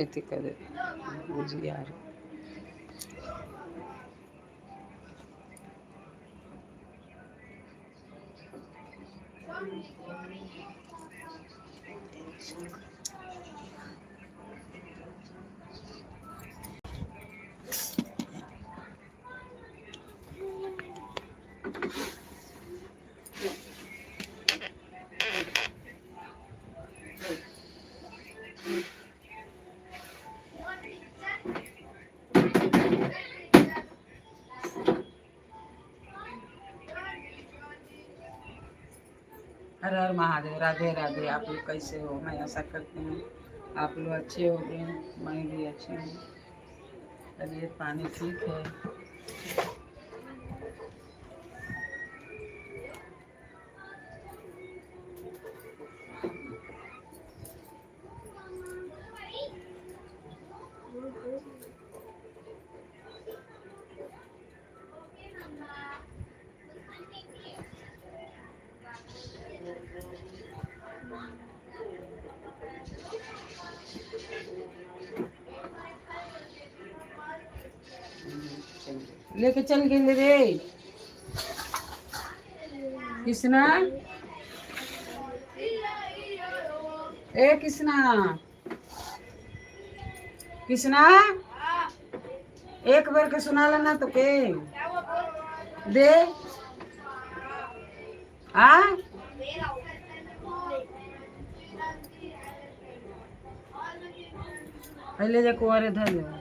ऐसे करे जी यार। हर हर महादेव। राधे राधे। आप लोग कैसे हो? मैं आशा करती हूँ आप लोग अच्छे हो गए, मैं भी अच्छी हूँ। तबीयत पानी ठीक है। लेके चल गए रे कृष्णा। ए कृष्णा, कृष्णा एक बार के सुना लेना तो के दे आ पहले जा कुआरे धर ले।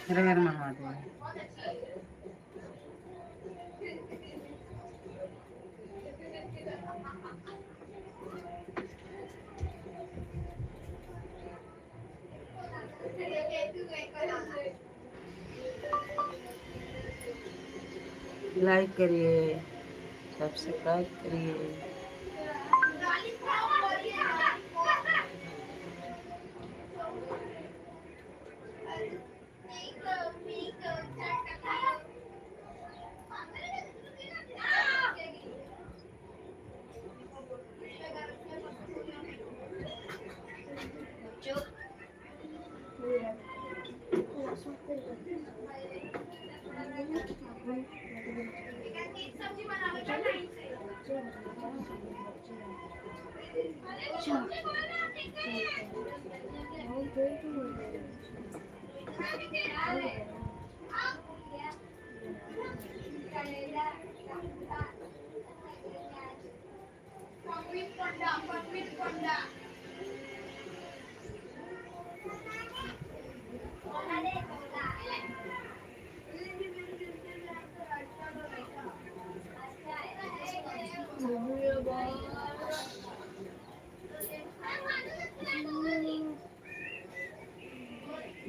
हर हर महादेव। लाइक करिए, सब्सक्राइब करिए।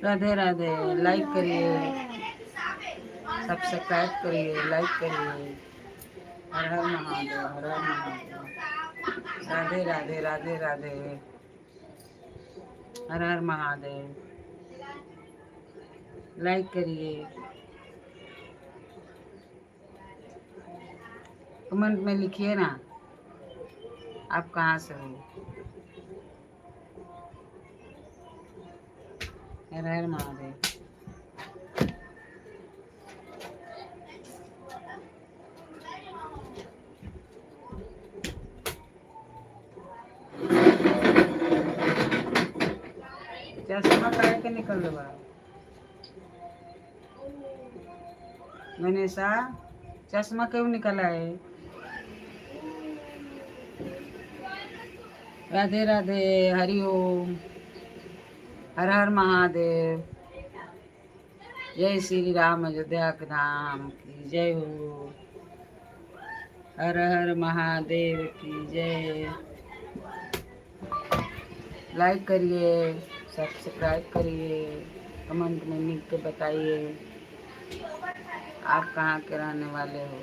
राधे राधे। लाइक करिए, सब्सक्राइब करिए, लाइक करिए। हर हर महादेव, हर हर महादेव। राधे राधे, राधे राधे। हर हर महादेव। लाइक करिए, कमेंट में लिखिए ना आप कहाँ से हो। हर हर महादेव। चश्मा काहे के निकल रहा गणेशा? चश्मा क्यों निकला है? राधे राधे, हरिओम, हर हर महादेव। जय श्री राम, अयोध्या के धाम की जय हो। हर हर महादेव की जय। लाइक करिए, सब्सक्राइब करिए, कमेंट में लिख के बताइए आप कहाँ के रहने वाले हो।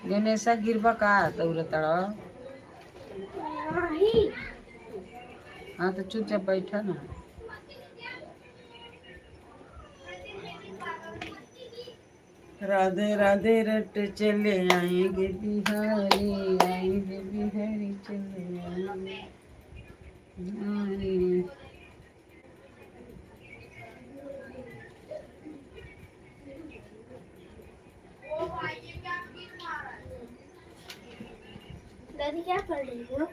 गणेशा गिरबा का दौड़तड़? हाँ तो चुपचाप बैठा ना। राधे राधे रट चले आएंगे बिहारी, आएंगे बिहारी चले आएंगे बिहारी। दादी क्या कर रही हो?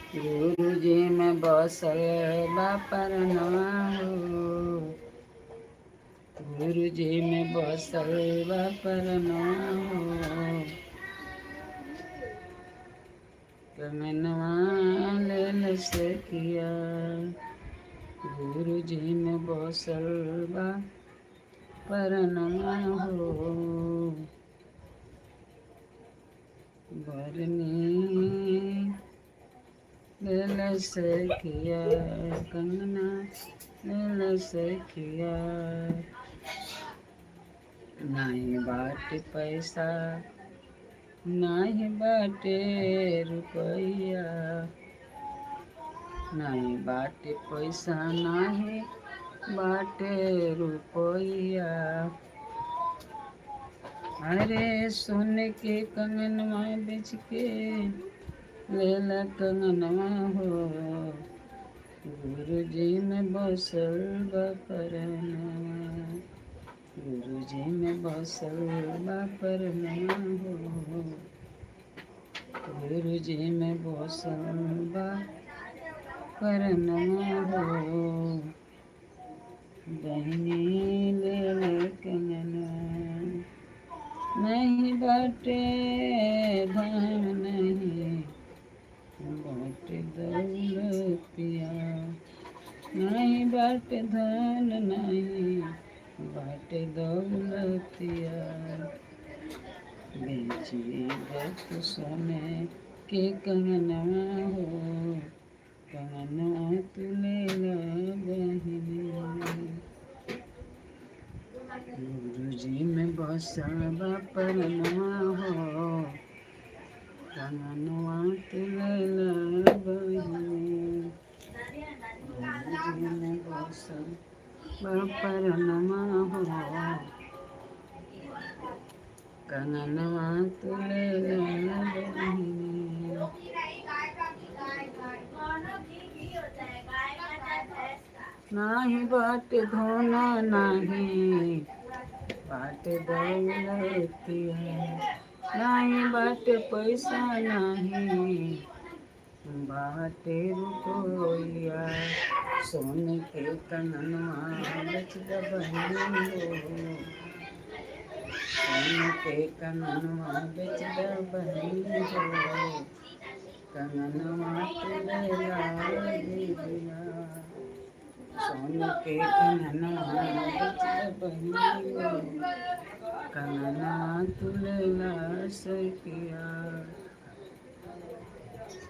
गुरु जी में बसल परनवा हो, गुरु जी में बसल परनवा हो। कमनवा लेल से किया, गुरु जी में बसल परनवा हो। बरनी लेल से किया, कंगना लेल से किया। नहीं बाट पैसा, नहीं बाटे रुपया, नहीं बाटे पैसा, नहीं बाटे रुपया। अरे सोने के कंगनवा बेच के लेला कंगनवा हो, गुरु जी में बसल परनवा, गुरु जी में बसल परनवा हो, गुरु जी में बसल परनवा हो। बहनी ले कंगनवा, नहीं बाटे धाम, नहीं बाटे दौलतिया, नहीं बाटे धन, नहीं बाटे दौलतिया। बेची दत सोने के कंगनवा हो, कंगनवा तू ले ला बहिनी। गुरु जी में बसल परनवा हो, कंगनवा तू ले ला बहिनी। गुरु जी में बसल परनवा हो, कंगनवा तू ले ला बहिनी। नाही बाटे धोना नाही बाटे दौलतिया नाही बाटे पैसा नहीं बाटे रुपया सोने के कननवा बेच द बहिनी हो सोने के कननवा बेच द बहिनी हो कननवा तुलेला दीदिया सोने के कननवा बेच द बहिनी हो कननवा तुलेला सखिया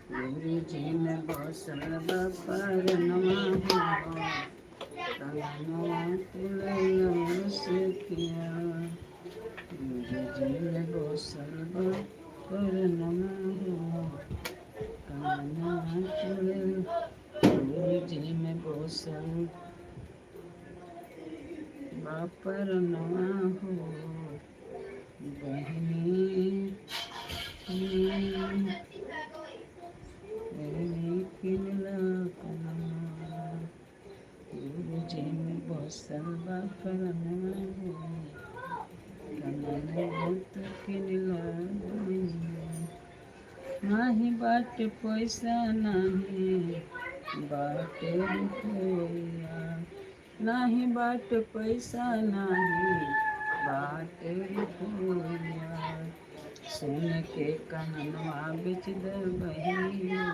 गुरु जी ने बसल बपरनवा हो कननवा तुलेला सखिया गुरु जी ने बसल बपरनवा हो कननवा तुलेला गुरु जी में बसल बपरनवा हो बहिनी किनला कननवा गुरु जी में बसल बपरनवा हो कननवा तो किनला नाही बाटे पैसा नाही बाटे रुपया नाही बाटे पैसा नाही बाटे रुपया सोने के कननवा बेच द बहिनी हो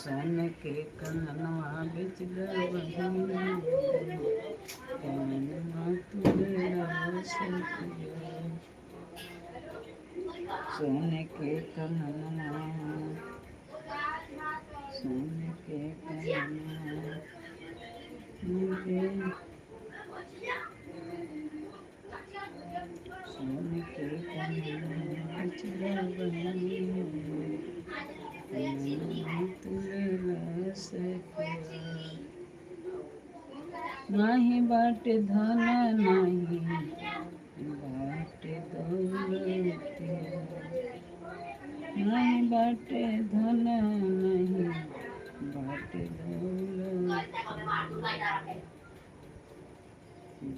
सोने के कननवा बेच द बहिनी हो कननवा तुलेला सखिया सोने के कननवा सोने के कननवा सोने के कननवा बेच द बहिनी हो कननवा तुलेला सखिया नाही बाटे धन नाही बाटे दौलतिया नहीं बाटे धन नहीं बाटे दौलत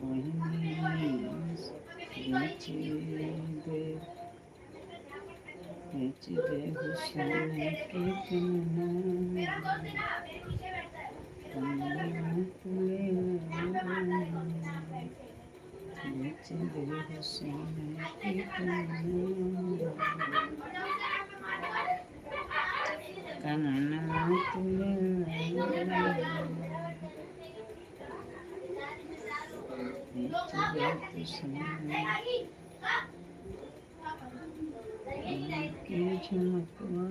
बहिनी बेच दे हुस्न के कननवा बेच दे हुस्न के कननवा कननवा तुलेला बेच दे हुस्न के झमकवा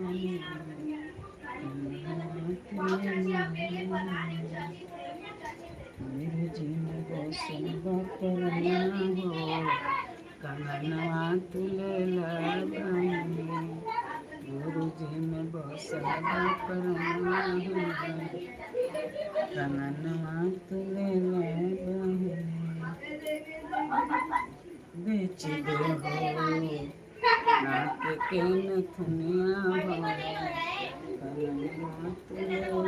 गुरु जी ने बसल बपरनवा हो कननवा तुलेला बहिनी गुरु जी में बसल बपरनवा हो कननवा तुलेला बहिनी बेच दे हो नाक के नथुनिया हो कननवा तुलेला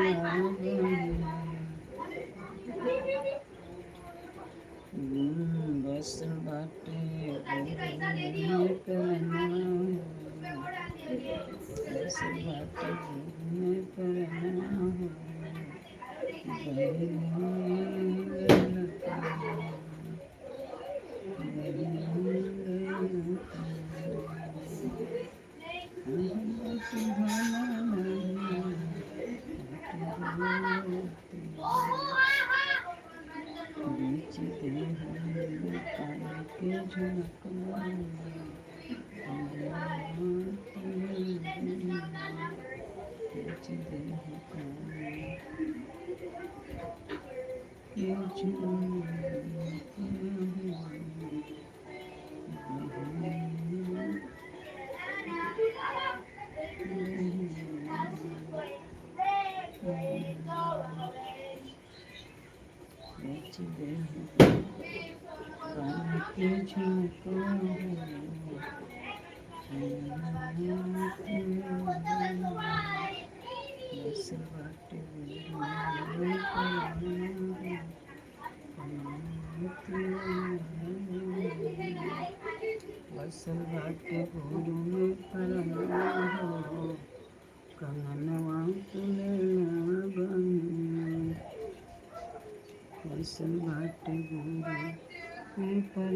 बहिनी बस बाटे कननवा बस बाटे कननवा हो बेच दे के झमकवा बेच दे के बेच दे के झमकवा बस बाटे कंगनवा तुले बन कैसन बाटे गोरी ये पर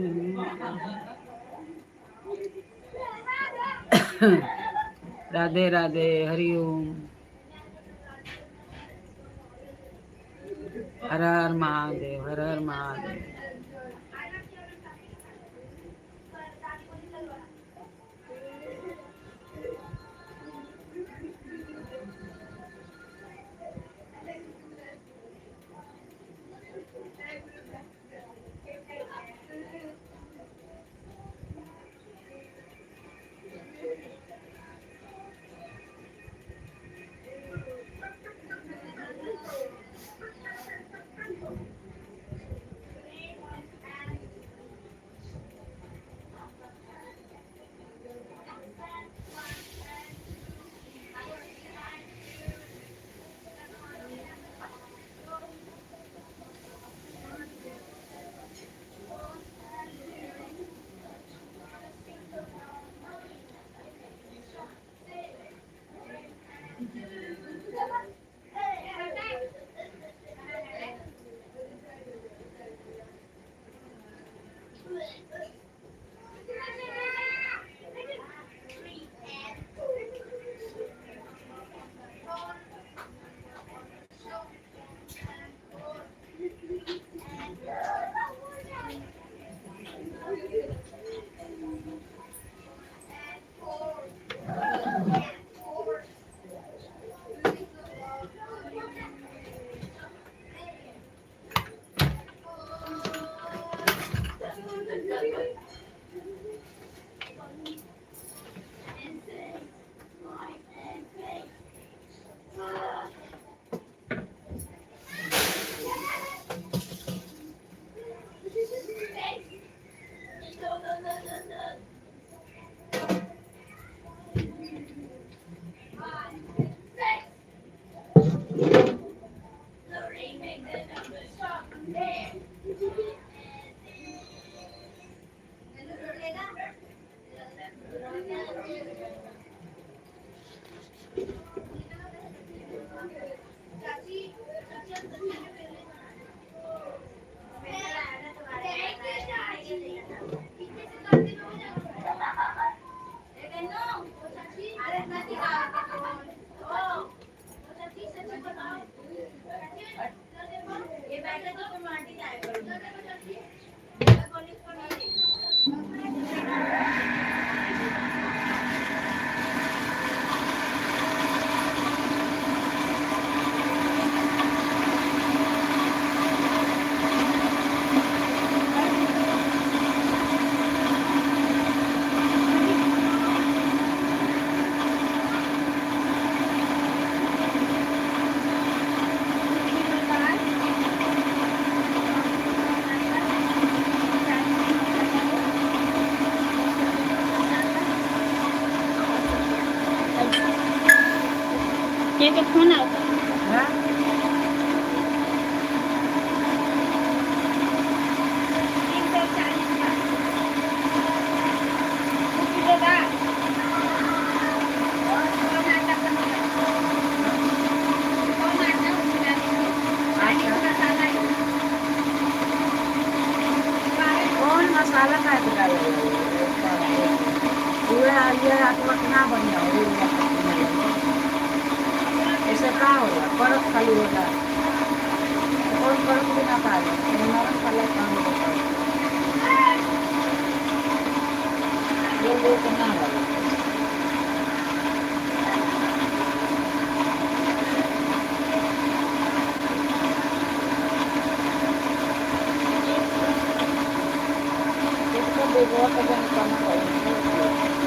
राधे राधे हरिओम हर हर महादेव हर हर महादेव। ये फोन आता हाँ? कौन मसाला काय ना बढ़िया हो ऐसे का होला परत खाली होला कौन परत भी ना पाए नरम खाला काम होता ये ना होला इसको बेगवा का जन करना पड़ेगा।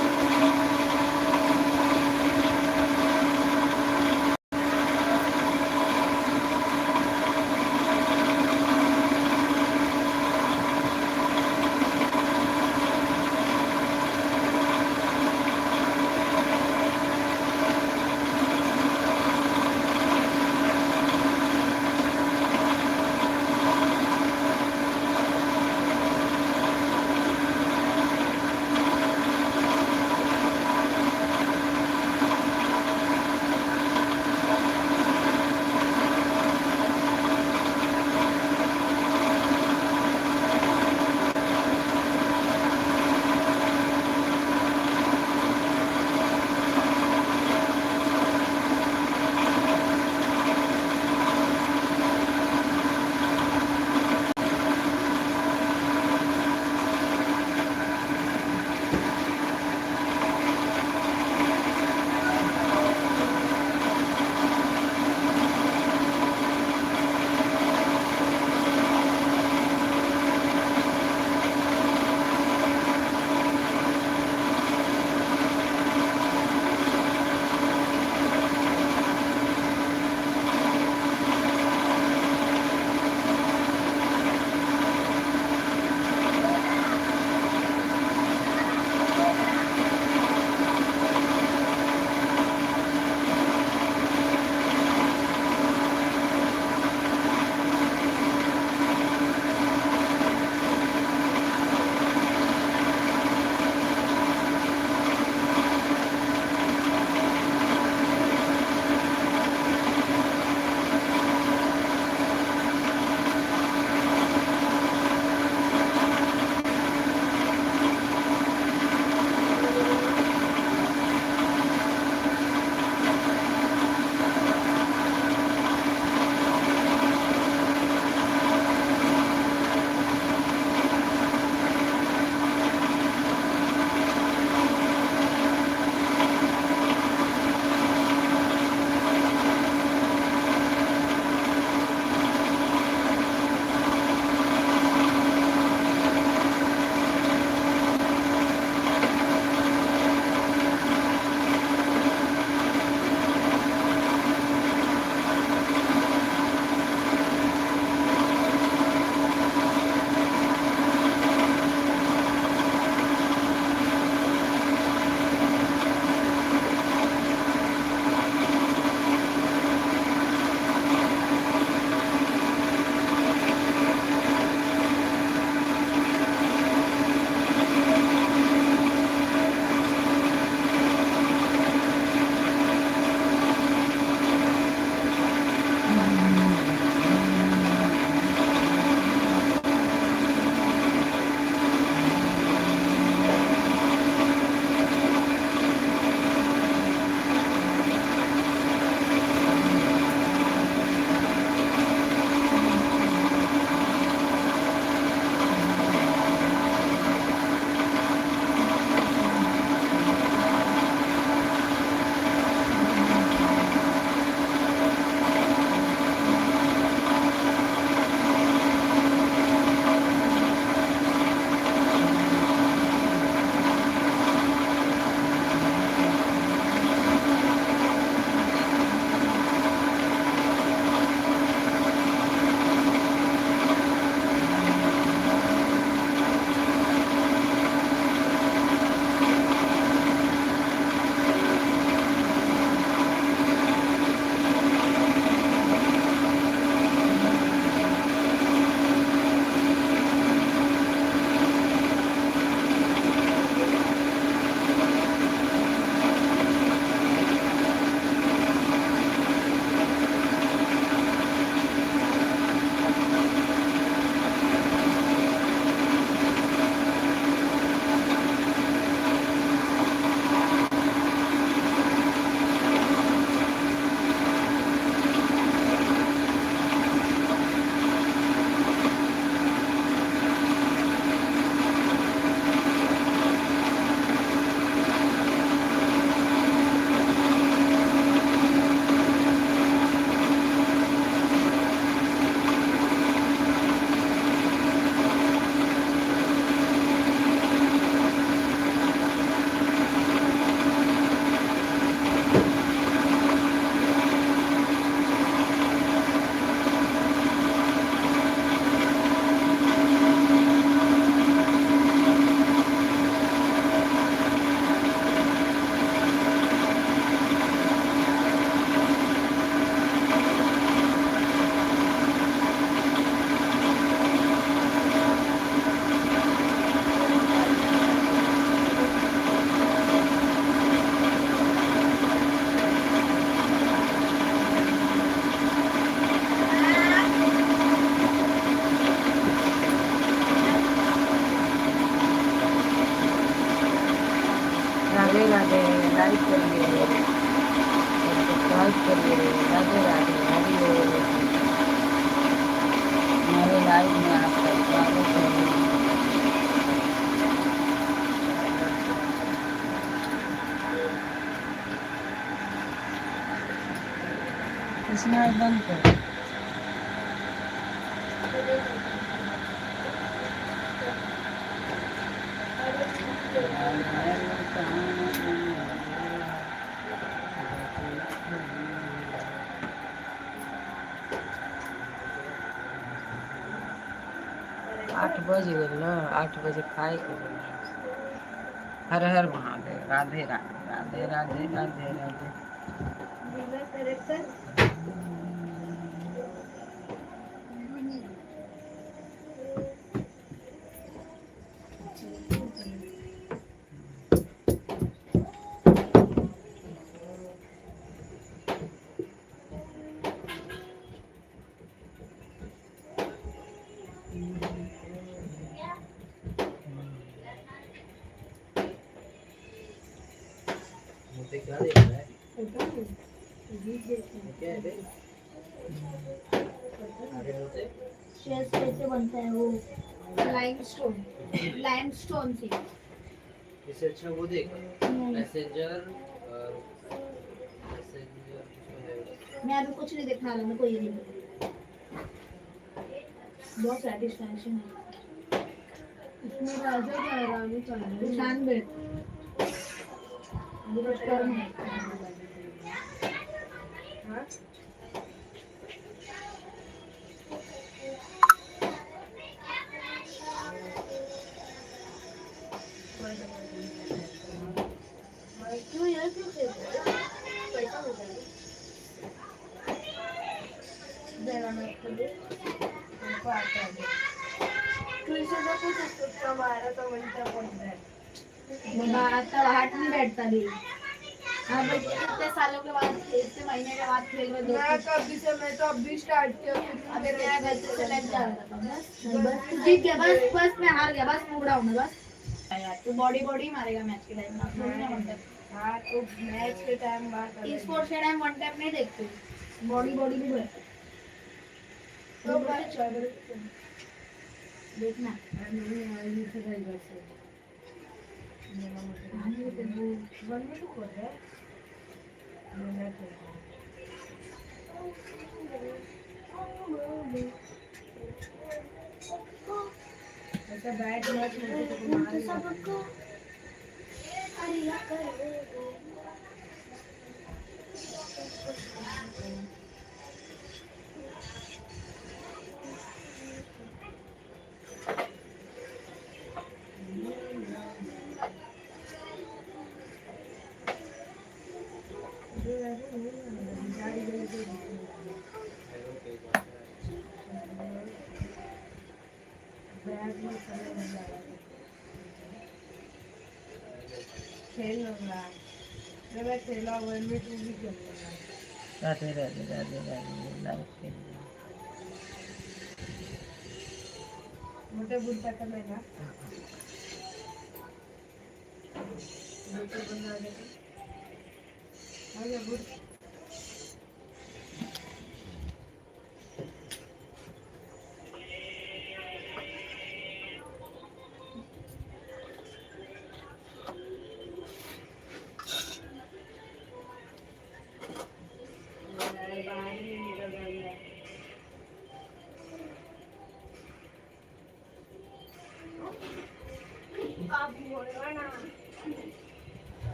करिए। राधे राधे, हरि बोल। हमारे लाइव में आपका स्वागत है। इसमें बंद कर। आठ बज गए, 8 बजे खाए के बोला। हर हर महादेव। राधे राधे, राधे राधे, राधे राधे। क्या देख रहा है? क्या है? आगे होते? शेष कैसे बनता है वो? लाइमस्टोन, लाइमस्टोन से। इससे अच्छा वो देख, मैसेंजर और मैं अभी कुछ नहीं देखने वाला, मेरे को ये नहीं पता। बहुत सैटिस्फैक्शन है इसमें। राजा क्या रानी चाहिए, शान बेट कर्म है। हाँ क्यों यार, क्यों पैसा हो जाएगा देना मैं उनको आता है। ट्यूशनला कुछ असतो का 12 मिनिटं पडताय बाबा, आता हाथ नहीं बैठता भी। हाँ बस कितने सालों के बाद, इतने महीने के बाद खेल में मैं कभी से, मैं तो अभी स्टार्ट किया। अब मेरा घर से लग जा रहा था। बस जीत गया, बस बस मैं हार गया, बस मुड़ा हूँ मैं। बस यार तू बॉडी मारेगा मैच के टाइम में। हाँ तो मैच के टाइम बात, स्पोर्ट्स के टाइम वन टाइम नहीं देखते, बॉडी भी बढ़ती तो देखना। ऐसा बैट मैच खेल लूंगा, जब मैं खेला वन में टू भी खेल लूंगा। राधे राधे, राधे राधे, लाइव के लिए। मोठे बुट टाकत आहे ना, मोठे बंद झाले माझे बुट।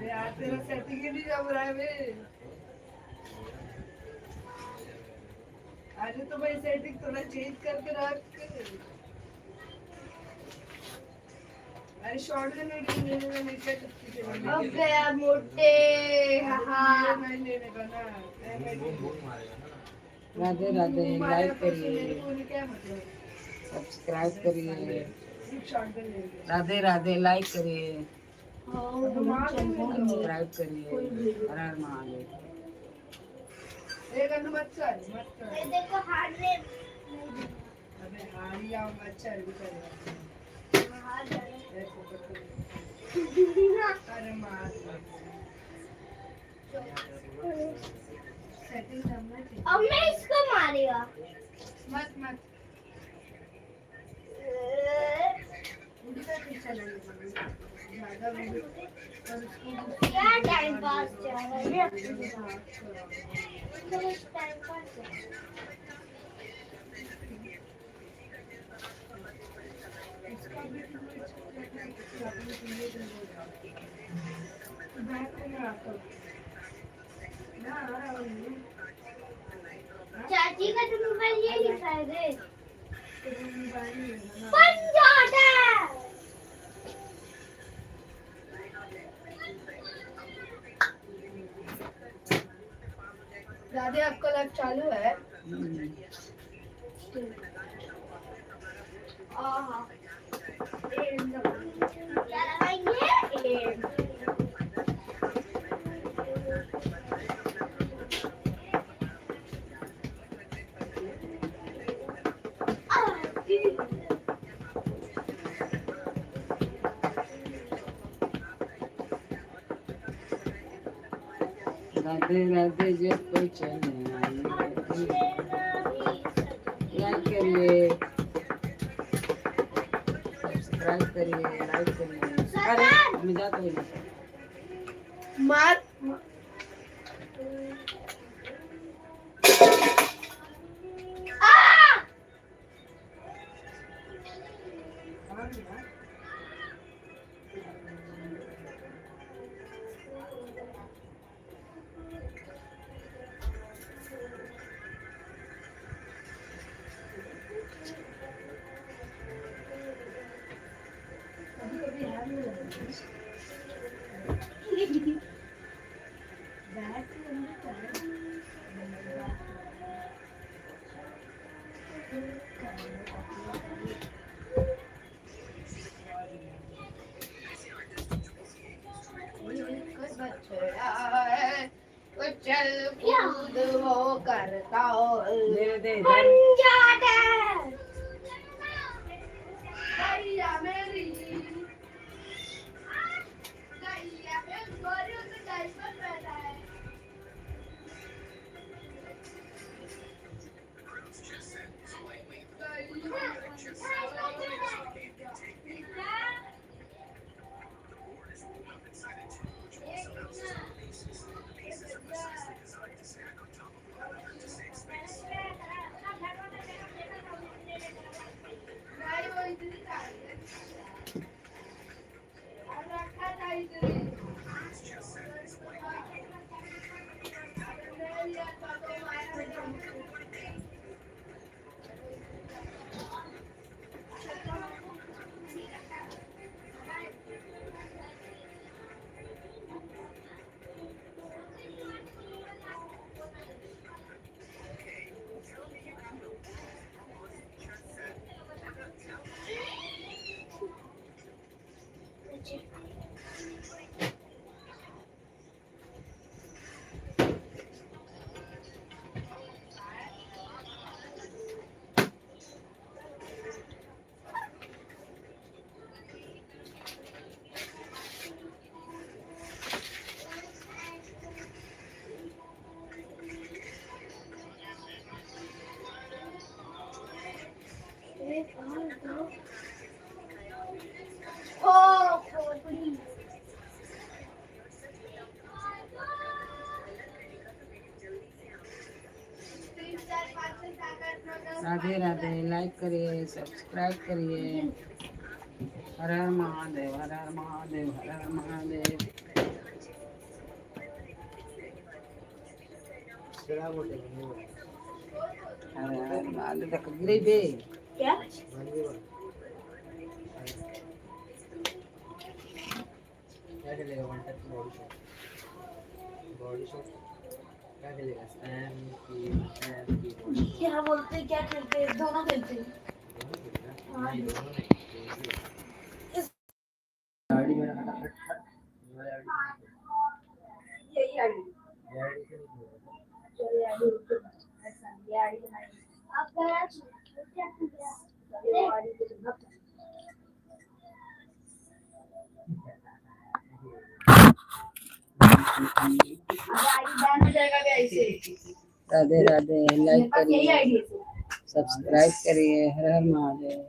यार तेरा सेटिंग ही नहीं जम रहा है बे। अरे तो भाई सेटिंग थोड़ा चेंज करके रख। अरे शॉर्ट में नीचे अब गया मोटे। हाँ मैं लेने का ना, राधे राधे, लाइक करिए, क्या मतलब सब्सक्राइब करिए। शॉर्ट में ले राधे राधे, लाइक करिए, सब्सक्राइब सब्सक्राइब करिए। हर हर महादेव। मत कर देखो हार्ड रे। अबे हार ही आऊंगा, अच्छा है भी करेगा। अरे मार सेटिंग करना चाहिए। अब मैं इसको मारेगा मत मत उल्टा पीछे नहीं ज्यादा वीडियो और उसको क्या टाइम पास चल रहा है टाइम पास इसका भी बैक में आता ना आ रहा हूँ चाची का तो मोबाइल ये लिखा है रे तेरे मोबाइल में है ना पंजाटा दादी आपका लाइव चालू है आहा क्या लगाएंगे राधे राधे जब कोई चले लाइक करिए सब्सक्राइब करिए लाइक करिए अरे मैं जाता हूँ मार चल कूद वो करता दे दे पंजाटा गैया मेरी राधे राधे लाइक करिए सब्सक्राइब करिए हर हर महादेव हर हर महादेव हर हर महादेव हर हर महादेव तक गरीबे क्या क्या खेलेगा वन टच बॉडी शॉट क्या खेलेगा स्पैम की बॉडी क्या बोलते क्या खेलते हैं दोनों खेलते हैं नहीं दोनों नहीं गाड़ी में फटाफट यही आगे गाड़ी से नहीं खेलेगा चलिए आगे ऐसा ये आगे बनाइए आप क्या खेल रहे हैं ऐसे राधे राधे। मेरे लाइक पास यही करिए, आईडी है। सब्सक्राइब करिए। हर हर महादेव।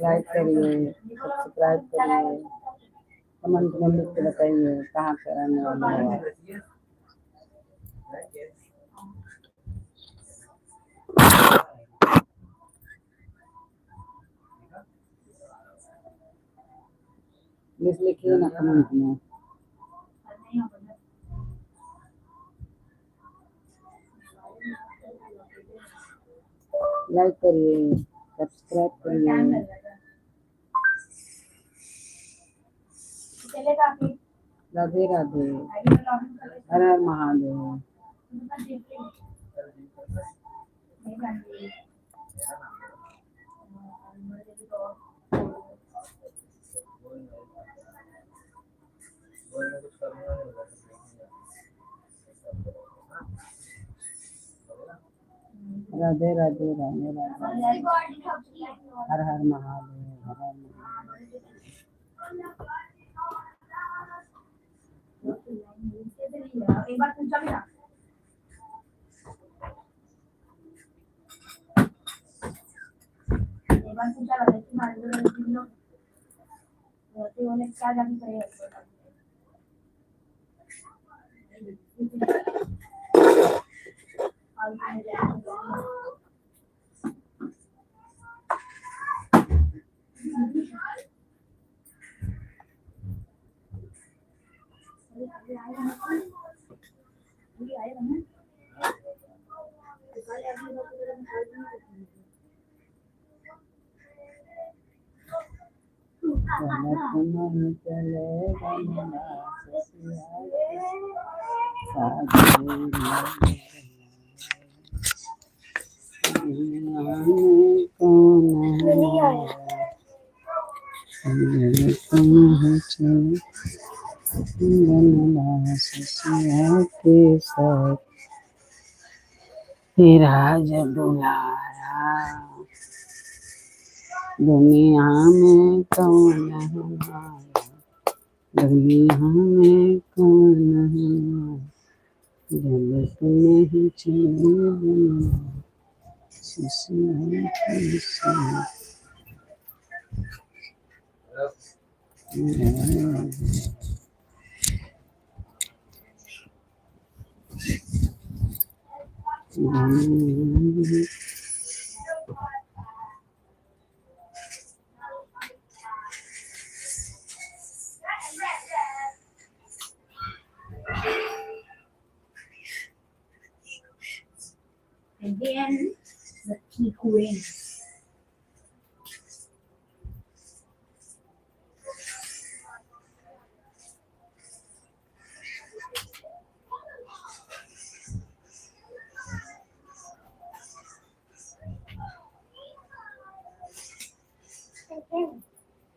लाइक करिए, सब्सक्राइब करिए, कमेंट में लिख के बताइए कहाँ से रहने वाले हो आप। प्लीज लिखिए ना कमेंट में। लाइक करिए, सब्सक्राइब करिए। चलेगा आपकी राधे राधे। आईडी में लॉगिन कर लेते हर हर महादेव। हैं। नहीं जानती। राधे राधे राधे राधे। हर हर महादेव। हर हर महादेव। एक बार पूछा भी ना एक बार पूछा लगा कि मान लो उन्होंने क्या जानी चाहिए नहीं चलेगा मेरा के साथ राज दुलारा दुनिया में कौन हमारा, दुनिया में कौन हमारा, जब तुम्हें चाहिए ससुराल के साथ। And then the key queen.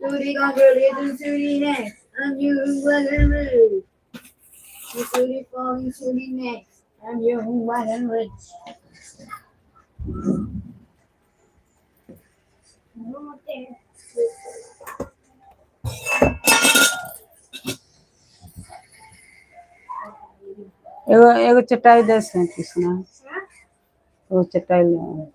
Suri got really to Suri next, and you wasn't rude. Suri falling Suri next, and you wasn't rich. एगो एगो चटाई दे से कृष्णा, वो चटाई ले आओ।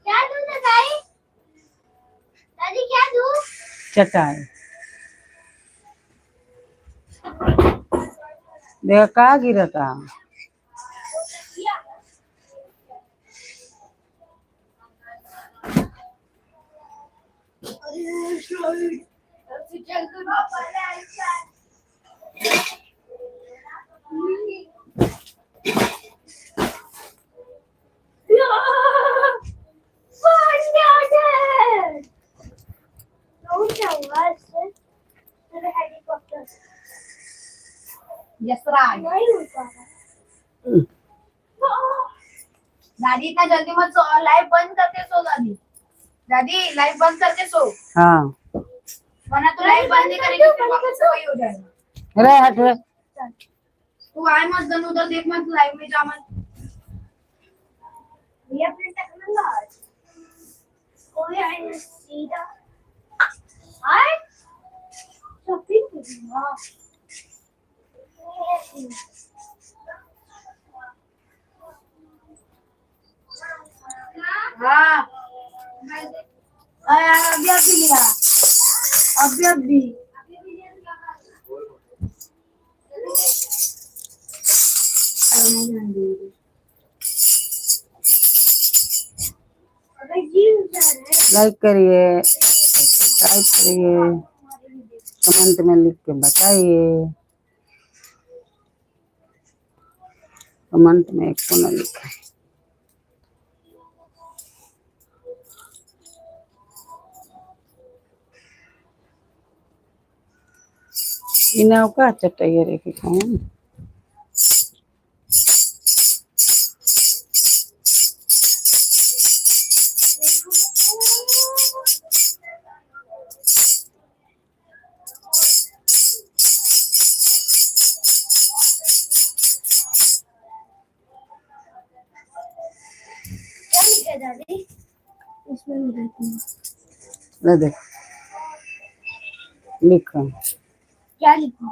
क्या दूं दादी? दादी क्या दूं? चटाई देखा कहाँ गिरा था। दादी इतना जल्दी मत सो, लाइव बंद करके सो दादी। दादी लाइव बंद करके सो, हाँ वरना तो लाइव बंद नहीं करेगी फिर वापस से वही हो जाएगा। अरे हट रे। तू आए मत, उधर देख मत, लाइव में जा मत। भैया प्रिंट करना आज कोई आई सीधा आए शॉपिंग करना हाँ यार अभी अभी लिया अभी अभी लाइक करिए, सब्सक्राइब करिए, कमेंट में लिख के बताइए। कमेंट में एक को न लिखा। इनाव का चटाइए रे के खाएं। दादी इसमें रहती है ले देख लिखो। क्या लिखूं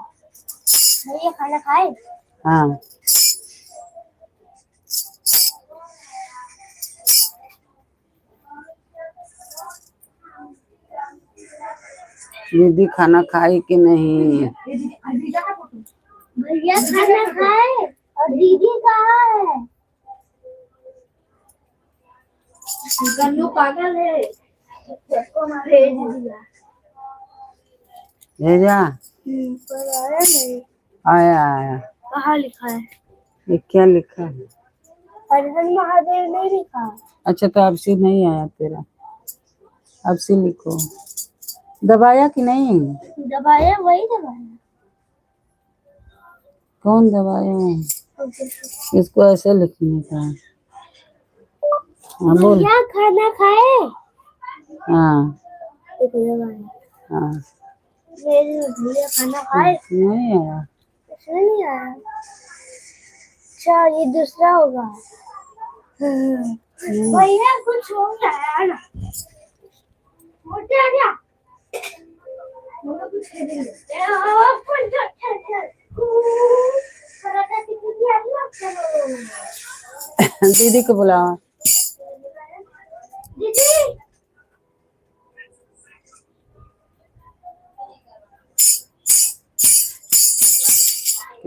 भैया खाना खाए हाँ दीदी खाना खाई कि नहीं? भैया खाना खाए और दीदी कहाँ है गन्नू पागल है भेज दिया भेजा पर आया नहीं आया आया। कहाँ लिखा है ये क्या लिखा है? हरिजन महादेव नहीं लिखा अच्छा तो अब से नहीं आया तेरा, अब से लिखो। दबाया कि नहीं? दबाया वही दबाया कौन दबाया? इसको ऐसे लिखने का। हाँ बोल। भैया खाना खाए हाँ देखो दबाया हाँ मेरे भैया खाना खाए नहीं आया। इसमें नहीं आया अच्छा ये दूसरा होगा भैया कुछ हो गया यार मोटे आ गया कुछ खेलेंगे दीदी को बुलाओ। दीदी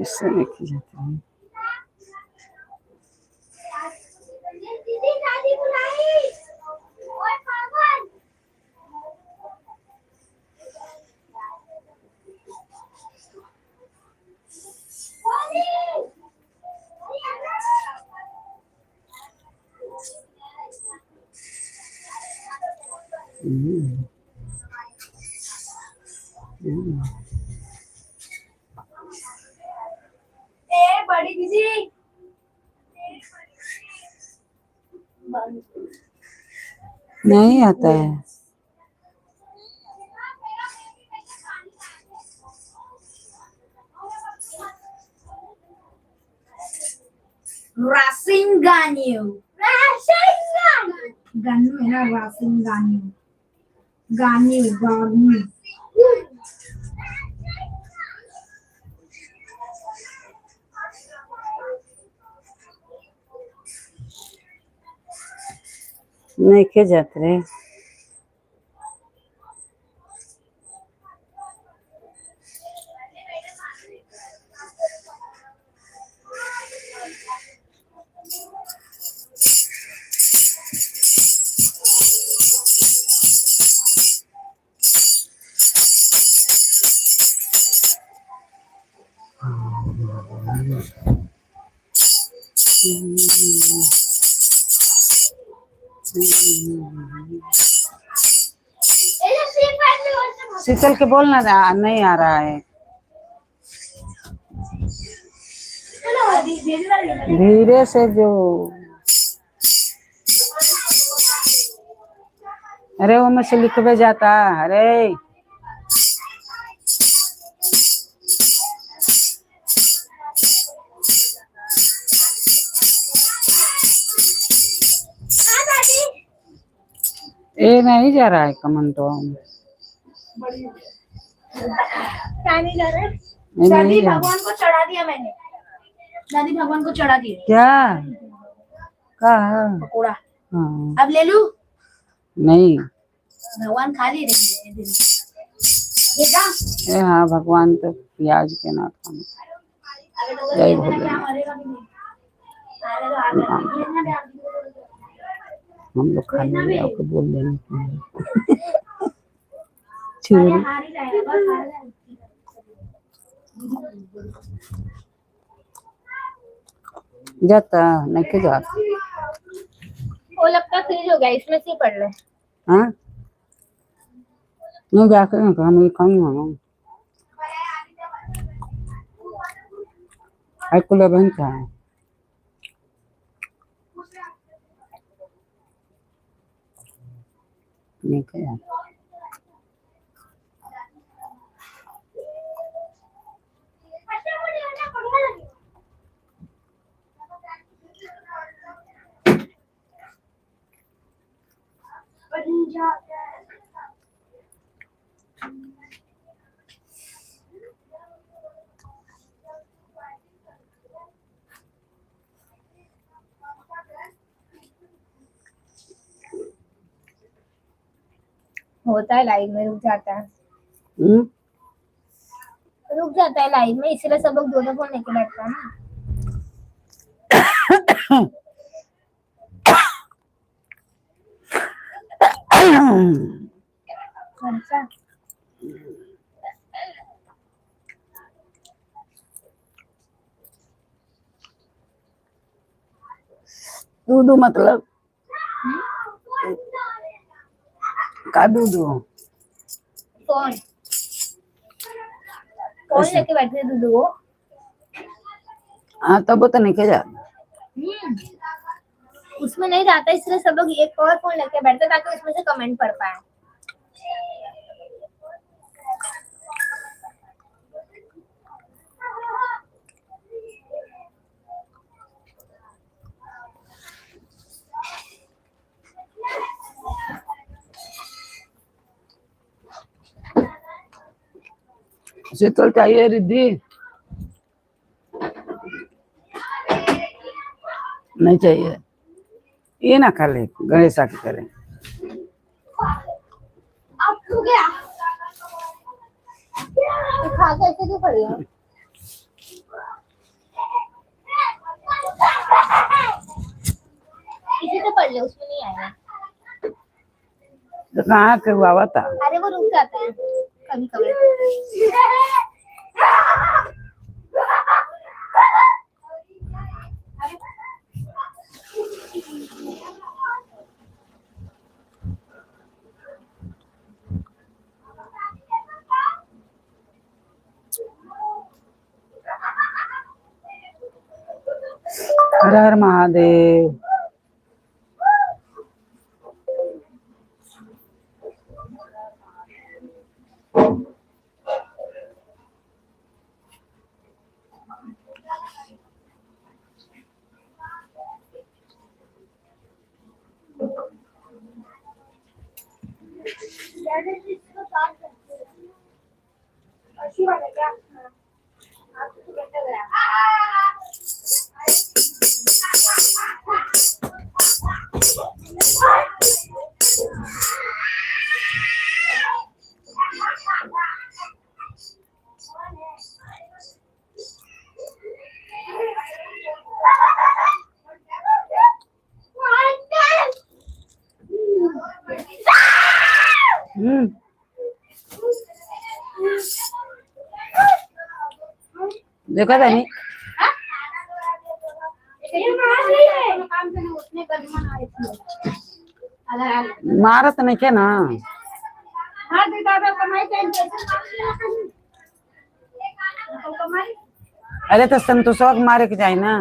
इससे नहीं की जाती है। दीदी दादी बुलाई ओए पागल बड़ी दीदी नहीं आता है। Racing Ganyu. Ganyu है ना Racing Ganyu. Ganyu. नहीं के जाते रहे। शीतल के बोलना नहीं आ रहा है। धीरे से जो अरे वो में से लिखवे जाता अरे ये नहीं जा रहा है कमेंट तो क्या नहीं कर रहे? ये दादी नहीं जा भगवान को चढ़ा दिया मैंने। दादी भगवान को चढ़ा दिया क्या कहा पकोड़ा। हाँ अब ले लूं? नहीं भगवान खा ले रहे हैं दिन। देखा? ए हाँ भगवान तो प्याज के ना खाना अबे तो जय ये मेरा क्या भोलेनाथ मरेगा भी नहीं। अरे तो आगे भेजना भी आप हम लोग खा लेंगे आपको बोल देंगे अरे छोड़ हार ही जाएगा बस हार जाएगा। जाता नहीं के जा वो लगता फ्रीज हो गया इसमें से ही पड़ ले। हाँ नहीं जाकर हम ये कहीं हो आई कुल बहन का नहीं के जा होता है लाइव में रुक जाता है हम्म लाइव में इसलिए सब लोग दो फोन लेके बैठता है ना। अच्छा दूधू मतलब का दूधू कौन कौन ऐसे। लेके बैठे थे दूध वो? हाँ तब तो नहीं के जा उसमें नहीं जाता इसलिए सब लोग एक और फोन लेके बैठते ताकि उसमें से कमेंट पढ़ पाए। शीतल चाहिए रिद्धि नहीं चाहिए ये ना खा ले गणेश की करें अब तो गया खा के ऐसे क्यों पड़ी है? इसी से पढ़ ले उसमें नहीं आएगा। तो कहाँ के हुआ था अरे वो रुक जाते हैं कभी कभी। हर हर महादेव अच्छी बात है क्या? आप तो बैठे गया। देखा था नहीं मारत नहीं के ना अरे तो संतोषवा के मारे के जाए ना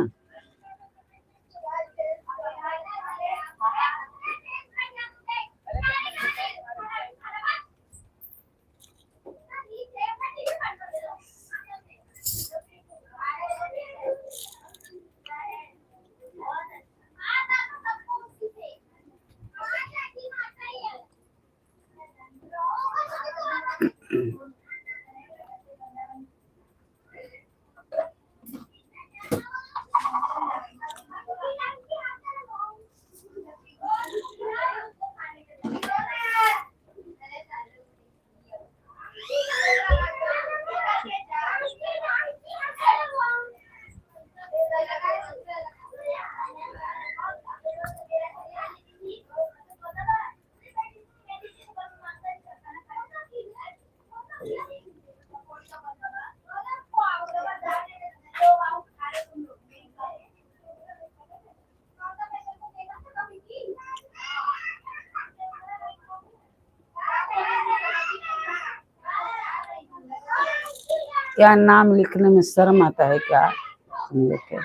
क्या नाम लिखने में शर्म आता है क्या तुम लोग के?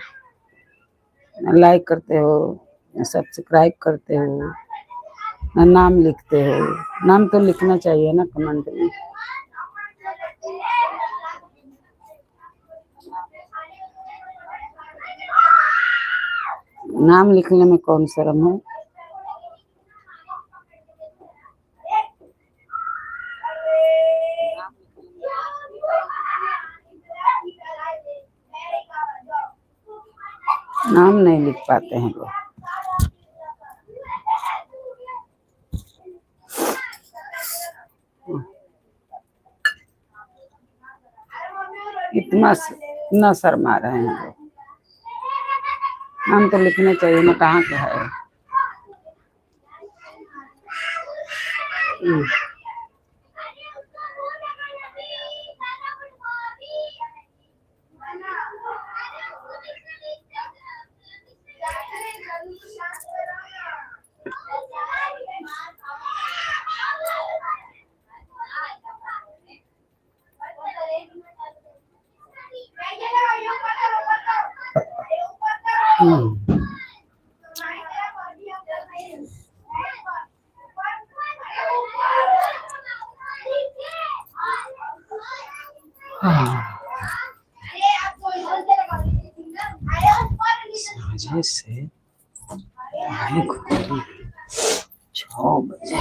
ना लाइक करते हो, ना सब्सक्राइब करते हो, ना नाम लिखते हो। नाम तो लिखना चाहिए ना कमेंट में। नाम लिखने में कौन शर्म है? नाम नहीं लिख पाते हैं लोग। इतना शर्मा रहे हैं लोग। नाम तो लिखना चाहिए ना, कहाँ का है? साझे से 6 बजे।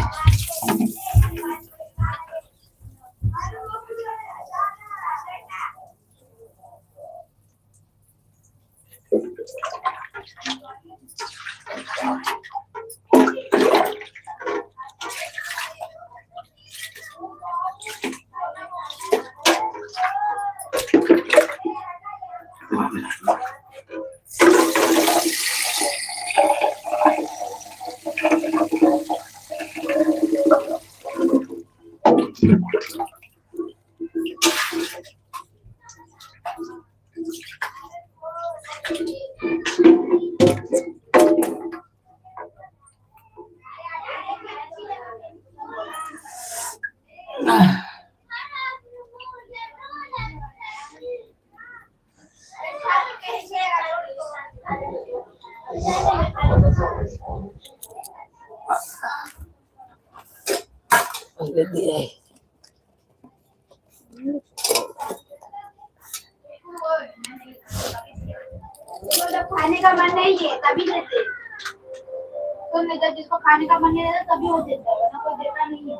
खाने का मन नहीं है तभी देते, तो नहीं तो जिसको खाने का मन नहीं रहता तभी वो देता है, वरना कोई देता नहीं है।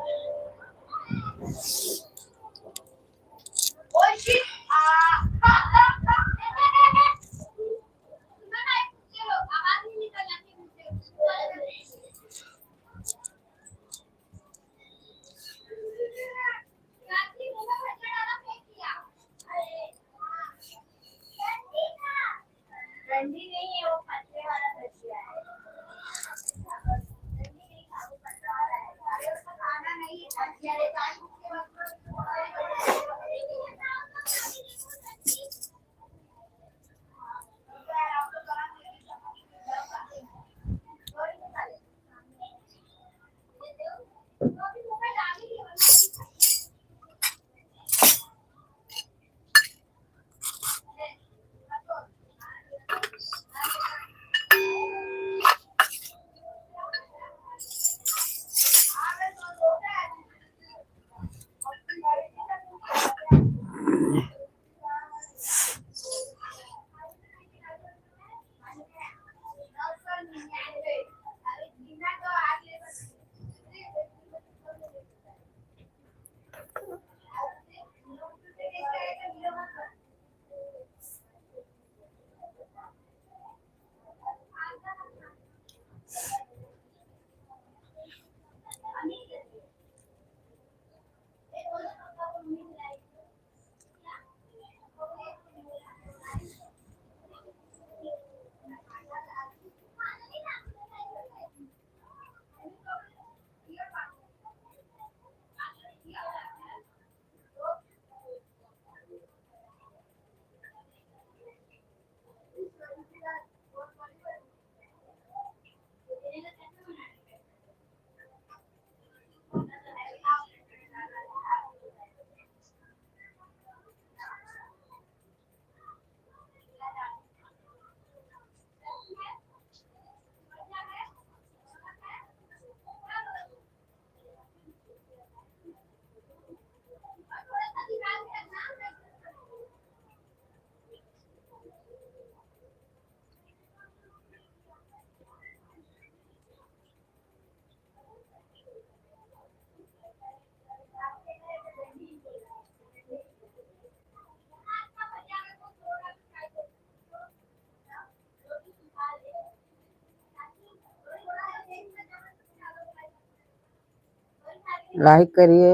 लाइक करिए,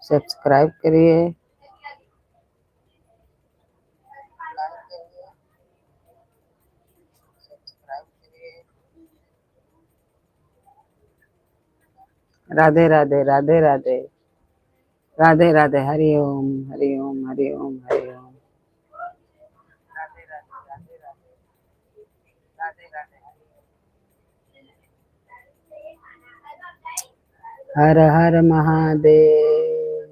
सब्सक्राइब करिए। राधे राधे राधे राधे राधे राधे। हरि ओम हरि ओम हरि ओम हरि ओम। हर हर महादेव।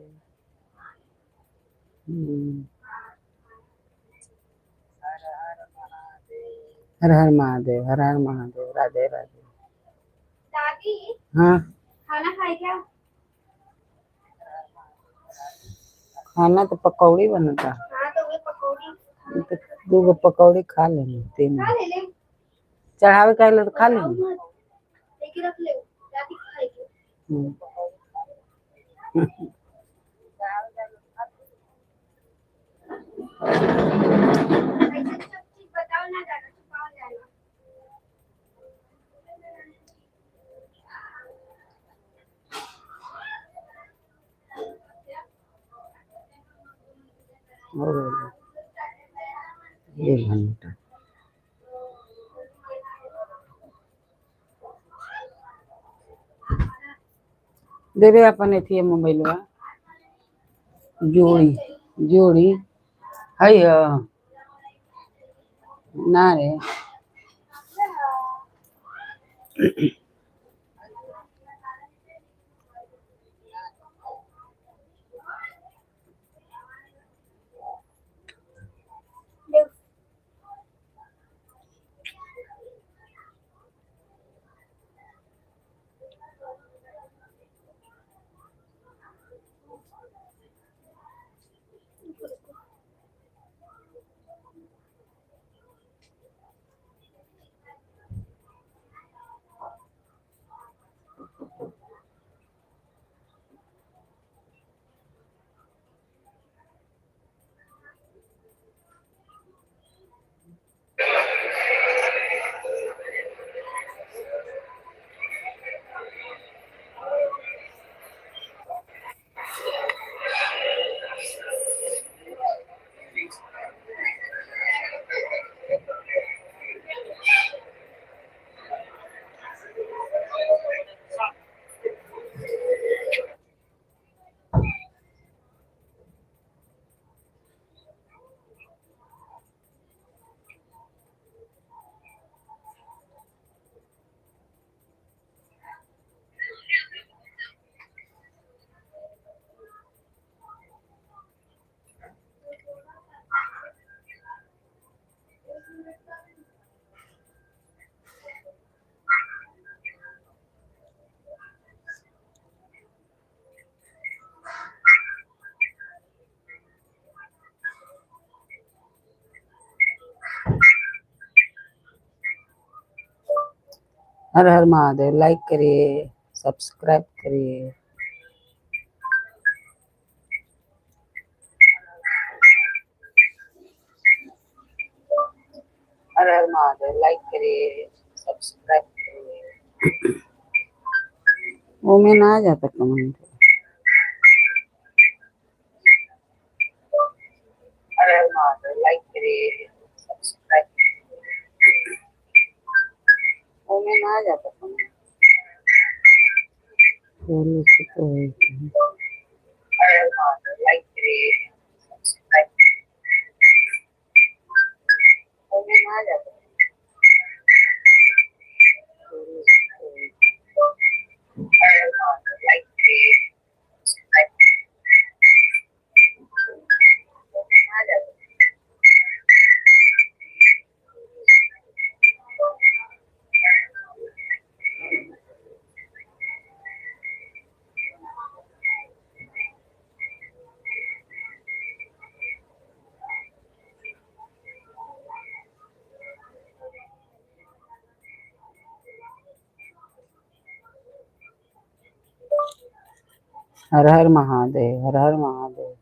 हर हर महादेव हर हर महादेव। राधे राधे। दादी हाँ खाना खाए क्या? खाना तो पकौड़ी बनता। हाँ तो वे पकौड़ी तो 2 गो पकौड़ी खा लेंगे, 3 खा ले ले। चढ़ावे का तो खा लेंगे। लेके रख ले दादी खाएगी। हम्म। ऐसे सब चीज बताओ ना दादा छुपा जाएगा। और 1 घंटा देवे अपन एथिए मोबाइलवा जोड़ी जोड़ी है ना रे। हर हर महादेव। लाइक करिए, सब्सक्राइब करिए। हर हर महादेव। लाइक करिए, सब्सक्राइब करिए। वो में ना आ जाता कमेंट। हर हर महादेव। लाइक करिए, सब्सक्राइब करिए। वो में ना आ जाता कमेंट। चलो तो है। हर हर महादेव। लाइक करिए, सब्सक्राइब करिए। वो में ना आ जाता। लाइक करिए, सब्सक्राइब हर हर महादेव हर हर महादेव।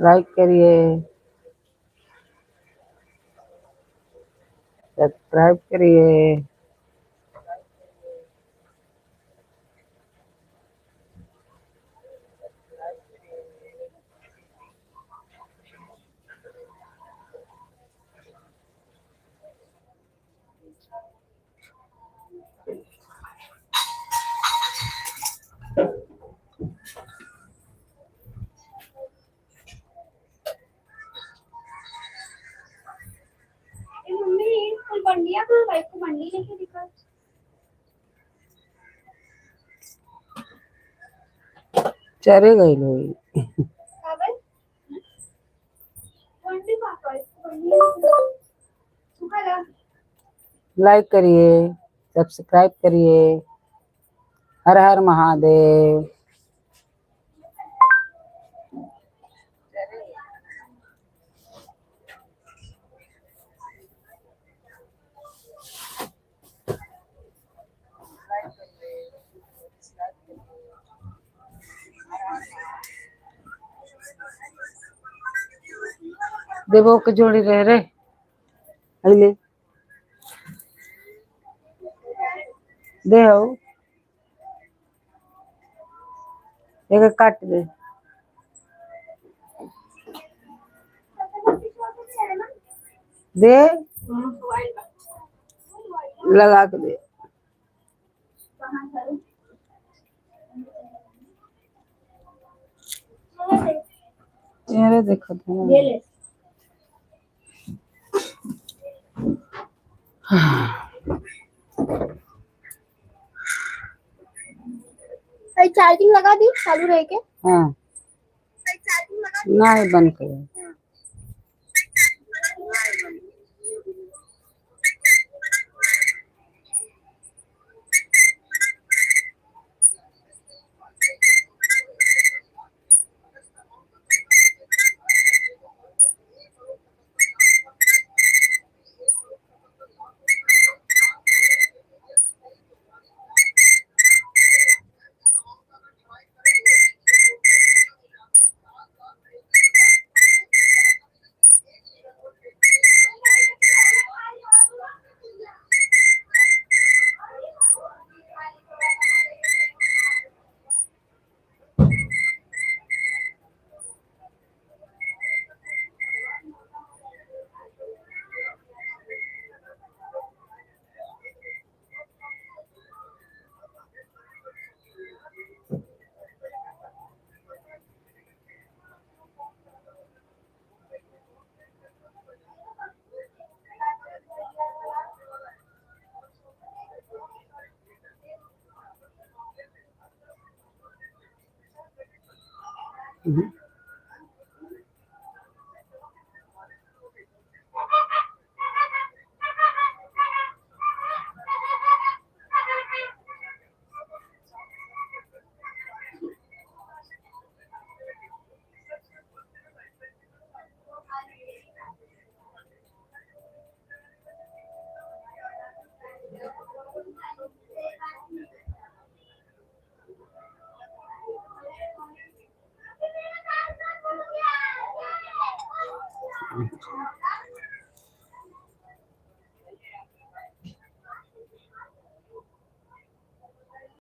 लाइक करिए, सब्सक्राइब करिए। ए मम्मी फुल बंडिया को बाइक को बंडी लेके दिखा। चरे गई लोग। कागज बंडी पापा बंडी सुखा लाइक करिए, सब्सक्राइब करिए। हर हर महादेव। देवो के जोड़ी रह रे अले दे हो एक काट दे दे लगा के दे। चेहरे देखो तो ये ले चार्जिंग लगा दी चालू रह के। हाँ नहीं बंद करो।